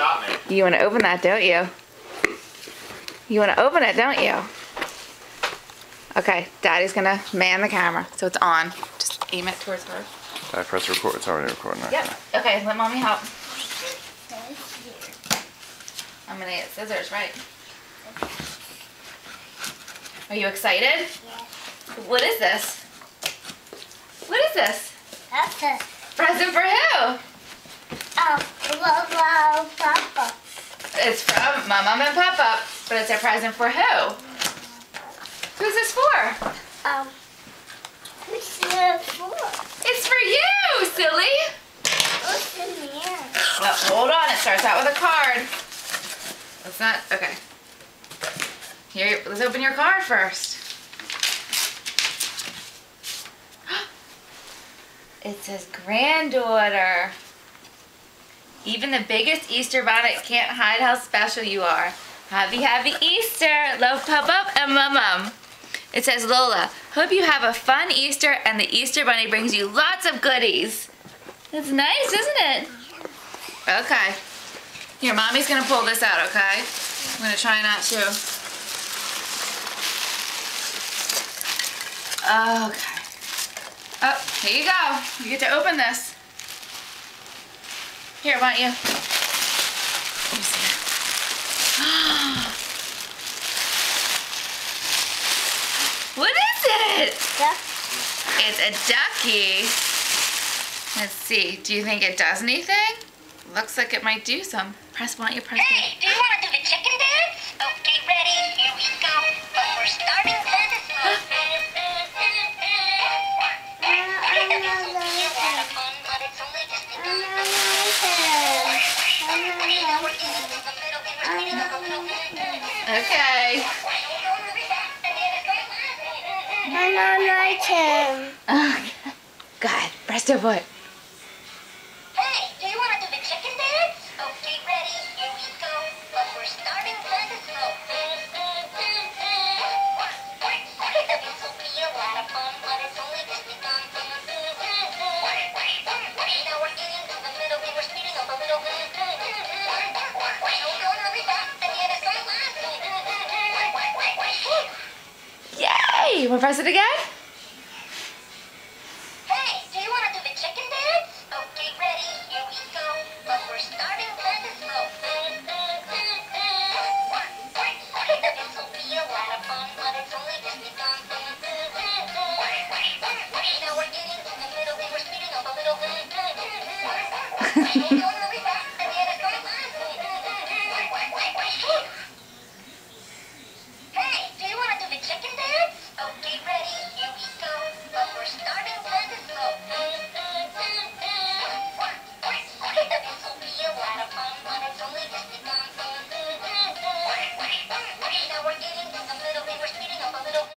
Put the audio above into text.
shot me. You want to open that, don't you? You want to open it, don't you? Okay, Daddy's gonna man the camera, so it's on. Just aim it towards her. Did I press record? It's already recording. Okay. Yep. Okay, let Mommy help. I'm gonna get scissors, right? Are you excited? Yes. What is this? What is this? That's a Present for who? Papa. It's from my mom and Papa, but it's a present for who? Who's this for? What's it for? It's for you, silly. What's in here? Well, hold on. It starts out with a card. Let's not. Okay. Here, let's open your card first. It says granddaughter. Even the biggest Easter bonnet can't hide how special you are. Happy Easter. Love Pop-Up and Mum. It says, Lola, hope you have a fun Easter and the Easter Bunny brings you lots of goodies. That's nice, isn't it? Okay. Here, Mommy's gonna pull this out, okay? I'm gonna try not to. Okay. Oh, here you go. You get to open this. Here, why don't you? Let me see that. What is it? Duck. It's a ducky. Let's see. Do you think it does anything? Looks like it might do some. Press, why don't you press it? Hey, do you want to do the chicken dance? Okay, ready, here we go. But we're starting kind of slow. Okay. I don't like him. Okay. Go ahead. Press the foot. Hey, do you want to do the chicken dance? Okay, ready, here we go. But we're starting kind of slow. This will be a lot of fun, but it's only just begun. Now we're getting to the middle, and we're speeding up a little bit. Don't hurry back, and yet it's not lasting. Yay! Want to press it again? Hey, do you want to do the chicken dance? Okay, ready, here we go. But we're starting kind of slow. This will be a lot of fun, but it's only just begun. Now we're getting to the middle, and we're speeding up a little bit. Don't hurry back, and yet it's not lasting. Hey, do you want to do the chicken dance? Okay, ready, here we go. But we're starting kind of slow. This will be a lot of fun, but it's only just begun.